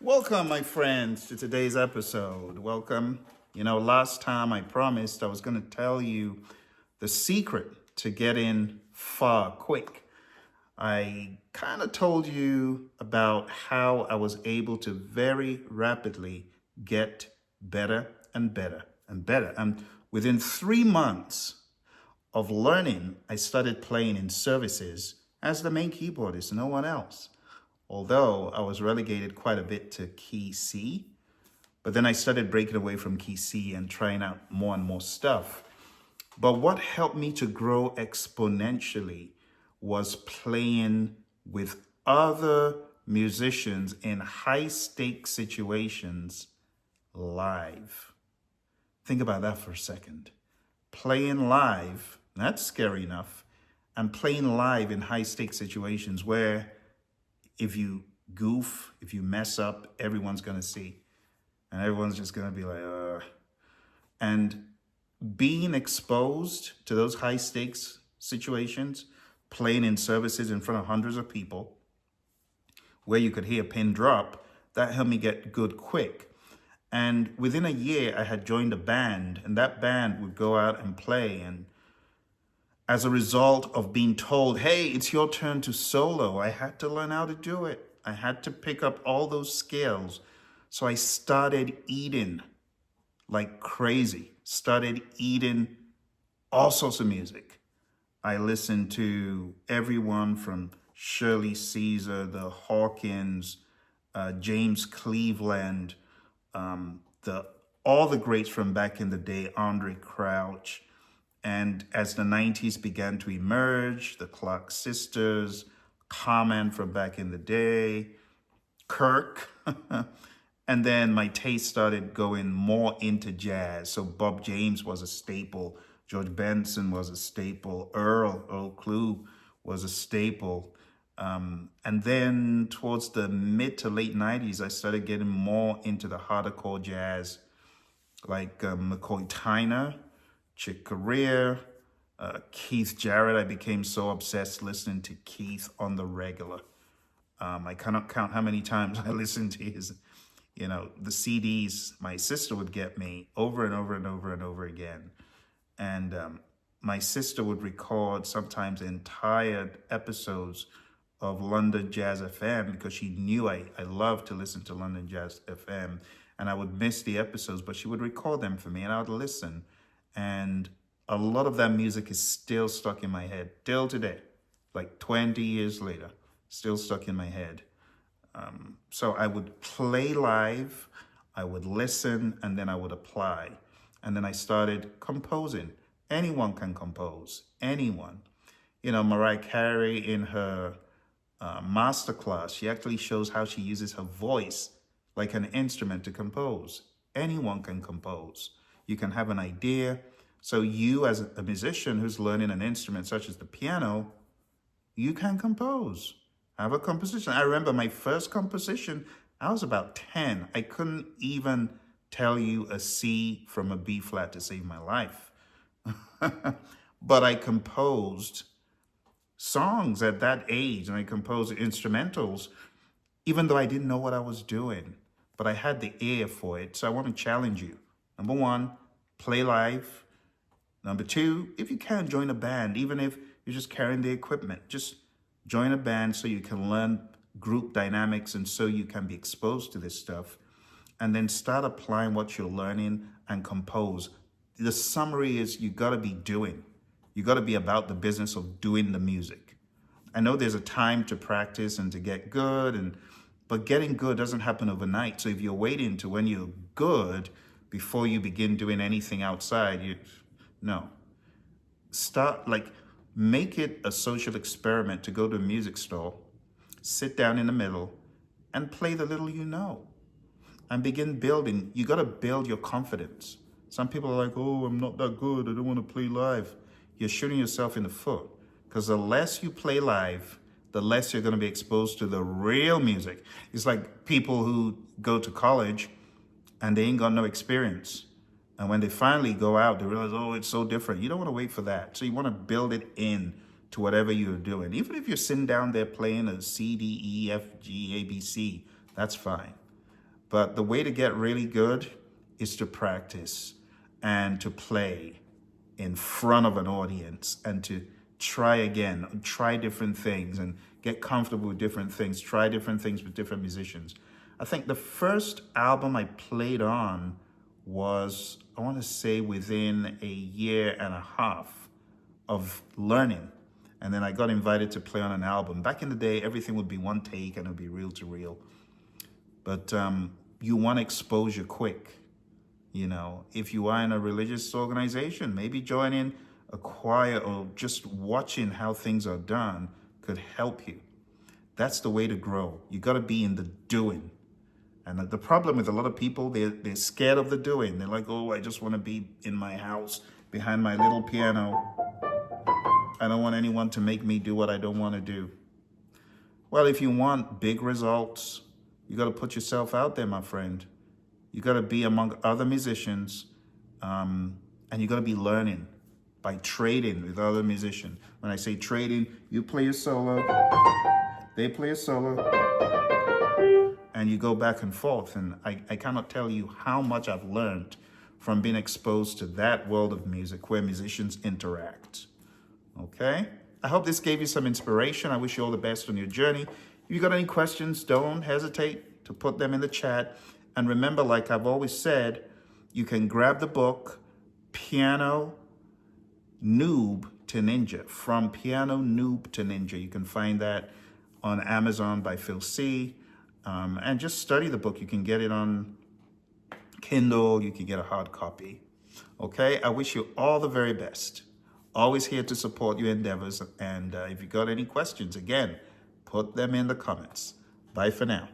Welcome, my friends, to today's episode. Welcome. Last time I promised I was going to tell you the secret to getting far quick. I kind of told you about how I was able to very rapidly get better and better and better. And within 3 months of learning, I started playing in services as the main keyboardist, no one else. Although I was relegated quite a bit to key C, but then I started breaking away from key C and trying out more and more stuff. But what helped me to grow exponentially was playing with other musicians in high stakes situations live. Think about that for a second. Playing live, that's scary enough, and playing live in high stakes situations where if you goof, if you mess up, everyone's going to see. And everyone's just going to be like, And being exposed to those high stakes situations, playing in services in front of hundreds of people, where you could hear a pin drop, that helped me get good quick. And within a year, I had joined a band, and that band would go out and play. And as a result of being told, hey, it's your turn to solo, I had to learn how to do it. I had to pick up all those skills. So I started eating like crazy, started eating all sorts of music. I listened to everyone from Shirley Caesar, the Hawkins, James Cleveland, all the greats from back in the day, Andre Crouch. And as the 90s began to emerge, the Clark Sisters, Common from back in the day, Kirk. And then my taste started going more into jazz. So Bob James was a staple. George Benson was a staple. Earl Klugh was a staple. And then towards the mid to late 90s, I started getting more into the hardcore jazz, like McCoy Tyner, Chick Corea, Keith Jarrett. I became so obsessed listening to Keith on the regular. I cannot count how many times I listened to his, the CDs my sister would get me over and over and over and over again. And my sister would record sometimes entire episodes of London Jazz FM because she knew I loved to listen to London Jazz FM. And I would miss the episodes, but she would record them for me and I would listen. And a lot of that music is still stuck in my head till today, like 20 years later, still stuck in my head. So I would play live, I would listen, and then I would apply. And then I started composing. Anyone can compose, anyone. Mariah Carey in her masterclass, she actually shows how she uses her voice like an instrument to compose. Anyone can compose. You can have an idea. So you as a musician who's learning an instrument such as the piano, you can compose. Have a composition. I remember my first composition, I was about 10. I couldn't even tell you a C from a B flat to save my life. But I composed songs at that age and I composed instrumentals, even though I didn't know what I was doing. But I had the ear for it. So I want to challenge you. Number one, play live. Number two, if you can, join a band, even if you're just carrying the equipment. Just join a band so you can learn group dynamics and so you can be exposed to this stuff. And then start applying what you're learning and compose. The summary is you got to be doing. You got to be about the business of doing the music. I know there's a time to practice and to get good, but getting good doesn't happen overnight. So if you're waiting to when you're good before you begin doing anything outside, no. Make it a social experiment to go to a music store, sit down in the middle, and play the little you know. And begin building. You got to build your confidence. Some people are like, oh, I'm not that good. I don't want to play live. You're shooting yourself in the foot. Because the less you play live, the less you're going to be exposed to the real music. It's like people who go to college and they ain't got no experience. And when they finally go out, they realize, oh, it's so different. You don't want to wait for that. So you want to build it in to whatever you're doing. Even if you're sitting down there playing a C, D, E, F, G, A, B, C, that's fine. But the way to get really good is to practice and to play in front of an audience and to try again, try different things and get comfortable with different things, try different things with different musicians. I think the first album I played on was, I want to say, within a year and a half of learning. And then I got invited to play on an album. Back in the day, everything would be one take and it would be reel to reel. But you want exposure quick. You know, if you are in a religious organization, maybe joining a choir or just watching how things are done could help you. That's the way to grow. You got to be in the doing. And the problem with a lot of people, they're scared of the doing. They're like, oh, I just want to be in my house behind my little piano. I don't want anyone to make me do what I don't want to do. Well, if you want big results, you got to put yourself out there, my friend. You got to be among other musicians, and you got to be learning by trading with other musicians. When I say trading, you play a solo, they play a solo, and you go back and forth. And I cannot tell you how much I've learned from being exposed to that world of music where musicians interact. Okay? I hope this gave you some inspiration. I wish you all the best on your journey. If you got any questions, don't hesitate to put them in the chat. And remember, like I've always said, you can grab the book, Piano Noob to Ninja, From Piano Noob to Ninja. You can find that on Amazon by Phil C. And just study the book. You can get it on Kindle. You can get a hard copy. Okay? I wish you all the very best. Always here to support your endeavors. And if you got any questions, again, put them in the comments. Bye for now.